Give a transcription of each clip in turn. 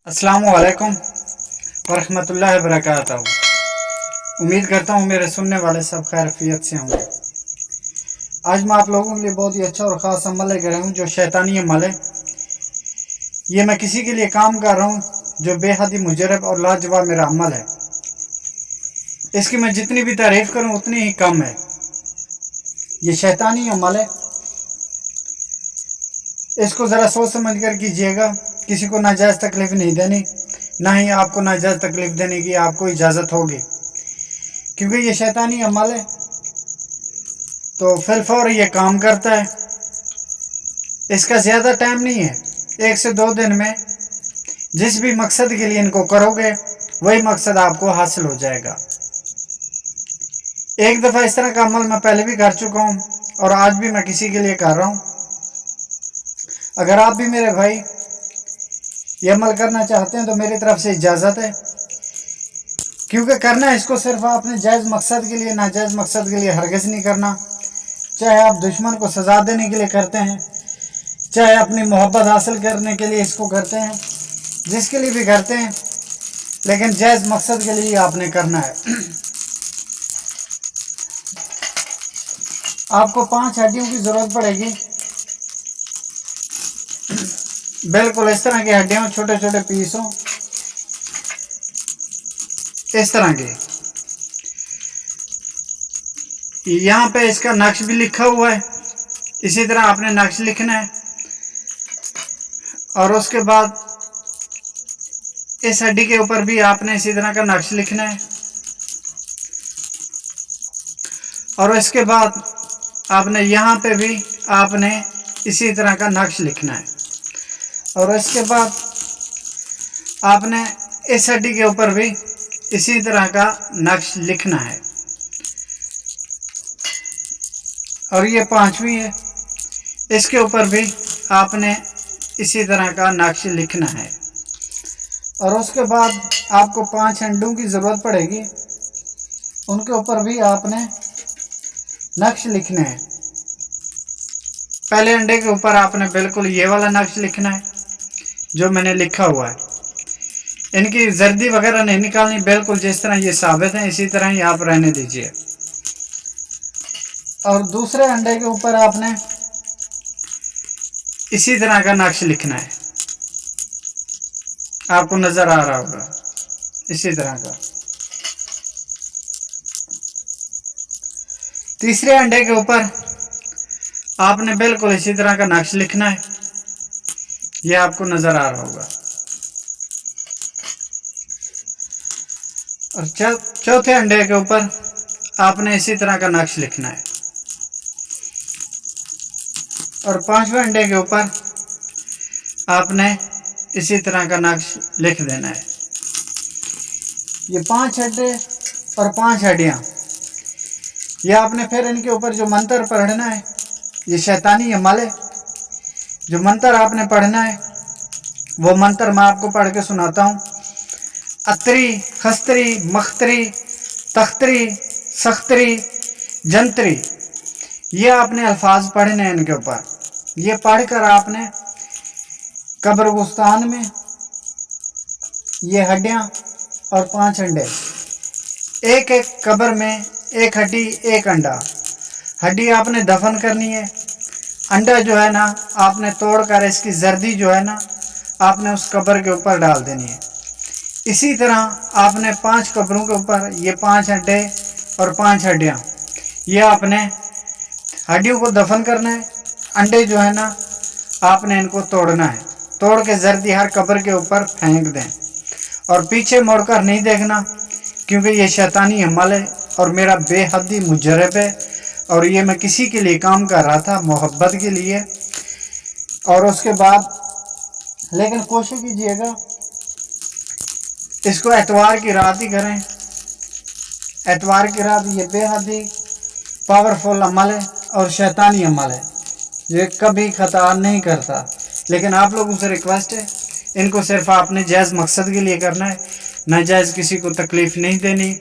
अस्सलामु अलैकुम वरहमतुल्लाहि वबरकातुहू। उम्मीद करता हूँ मेरे सुनने वाले सब खैरियत से होंगे। आज मैं आप लोगों के लिए बहुत ही अच्छा और ख़ास अमल लेकर आया हूँ जो शैतानी अमल है। ये मैं किसी के लिए काम कर रहा हूँ जो बेहद ही मुजरब और लाजवाब मेरा अमल है। इसकी मैं जितनी भी तारीफ़ करूँ उतनी ही कम है। ये शैतानी अमल है, इसको ज़रा सोच समझ कर कीजिएगा। किसी को नाजायज़ तकलीफ़ नहीं देनी, ना ही आपको नाजायज़ तकलीफ़ देने की आपको इजाज़त होगी, क्योंकि ये शैतानी अमल है तो फिलफौर ये काम करता है। इसका ज़्यादा टाइम नहीं है, 1 से 2 दिन में जिस भी मकसद के लिए इनको करोगे वही मकसद आपको हासिल हो जाएगा। एक दफ़ा इस तरह का अमल मैं पहले भी कर चुका हूँ और आज भी मैं किसी के लिए कर रहा हूँ। अगर आप भी मेरे भाई ये अमल करना चाहते हैं तो मेरी तरफ से इजाज़त है, क्योंकि करना है इसको सिर्फ आपने जायज़ मकसद के लिए, नाजायज़ मकसद के लिए हरगिज़ नहीं करना। चाहे आप दुश्मन को सज़ा देने के लिए करते हैं, चाहे अपनी मोहब्बत हासिल करने के लिए इसको करते हैं, जिसके लिए भी करते हैं, लेकिन जायज़ मकसद के लिए आपने करना है। आपको 5 हड्डियों की ज़रूरत पड़ेगी। बिल्कुल इस तरह की हड्डियाँ, छोटे छोटे पीस हों, इस तरह के। यहाँ पे इसका नक्श भी लिखा हुआ है, इसी तरह आपने नक्श लिखना है। और उसके बाद इस हड्डी के ऊपर भी आपने इसी तरह का नक्श लिखना है। और इसके बाद आपने यहाँ पे भी आपने इसी तरह का नक्श लिखना है। और इसके बाद आपने इस हड्डी के ऊपर भी इसी तरह का नक्श लिखना है। और ये 5वीं है, इसके ऊपर भी आपने इसी तरह का नक्श लिखना है। और उसके बाद आपको 5 अंडों की ज़रूरत पड़ेगी, उनके ऊपर भी आपने नक्श लिखने हैं। पहले अंडे के ऊपर आपने बिल्कुल ये वाला नक्श लिखना है जो मैंने लिखा हुआ है। इनकी जर्दी वगैरह नहीं निकालनी, बिल्कुल जिस तरह ये साबित है इसी तरह ही आप रहने दीजिए। और दूसरे अंडे के ऊपर आपने इसी तरह का नक्श लिखना है, आपको नजर आ रहा होगा इसी तरह का। तीसरे अंडे के ऊपर आपने बिल्कुल इसी तरह का नक्श लिखना है, यह आपको नजर आ रहा होगा। और चौथे अंडे के ऊपर आपने इसी तरह का नक्श लिखना है। और 5वें अंडे के ऊपर आपने इसी तरह का नक्श लिख देना है। ये 5 अंडे और 5 हड्डियाँ, ये आपने फिर इनके ऊपर जो मंत्र पढ़ना है, ये शैतानी अमल है। जो मंत्र आपने पढ़ना है वो मंत्र मैं आपको पढ़ के सुनाता हूँ। अत्री, खस्त्री, मख्तरी, तख्तरी, सख्तरी, जंतरी, ये आपने अल्फाज पढ़ने हैं इनके ऊपर। ये पढ़कर आपने कब्रिस्तान में ये हड्डियाँ और 5 अंडे, एक एक कब्र में 1 हड्डी 1 अंडा, हड्डी आपने दफन करनी है। अंडा जो है ना आपने तोड़कर इसकी जर्दी जो है ना आपने उस कब्र के ऊपर डाल देनी है। इसी तरह आपने 5 कब्रों के ऊपर ये 5 अंडे और 5 हड्डियाँ, ये आपने हड्डियों को दफन करना है। अंडे जो है ना आपने इनको तोड़ना है, तोड़ के जर्दी हर कब्र के ऊपर फेंक दें। और पीछे मुड़कर नहीं देखना, क्योंकि ये शैतानी अमल है और मेरा बेहद ही मुजरब है। और ये मैं किसी के लिए काम कर रहा था, मोहब्बत के लिए। और उसके बाद लेकिन कोशिश कीजिएगा इसको एतवार की रात ही करें। एतवार की रात ये बेहद ही पावरफुल अमल है और शैतानी अमल है, ये कभी खता नहीं करता। लेकिन आप लोगों से रिक्वेस्ट है, इनको सिर्फ आपने जायज़ मकसद के लिए करना है, नाजायज़ किसी को तकलीफ़ नहीं देनी।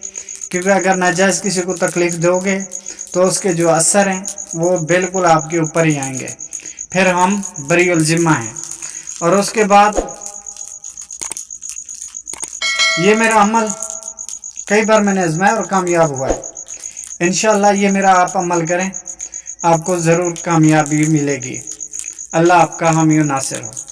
क्योंकि अगर नाजायज़ किसी को तकलीफ़ दोगे तो उसके जो असर हैं वो बिल्कुल आपके ऊपर ही आएंगे, फिर हम बरीउल ज़िम्मा हैं। और उसके बाद یہ میرا عمل کئی بار میں نے آزمایا اور کامیاب ہوا ہے۔ انشاءاللہ یہ میرا آپ عمل کریں، آپ کو ضرور کامیابی ملے گی۔ اللہ آپ کا حامی و ناصر ہو۔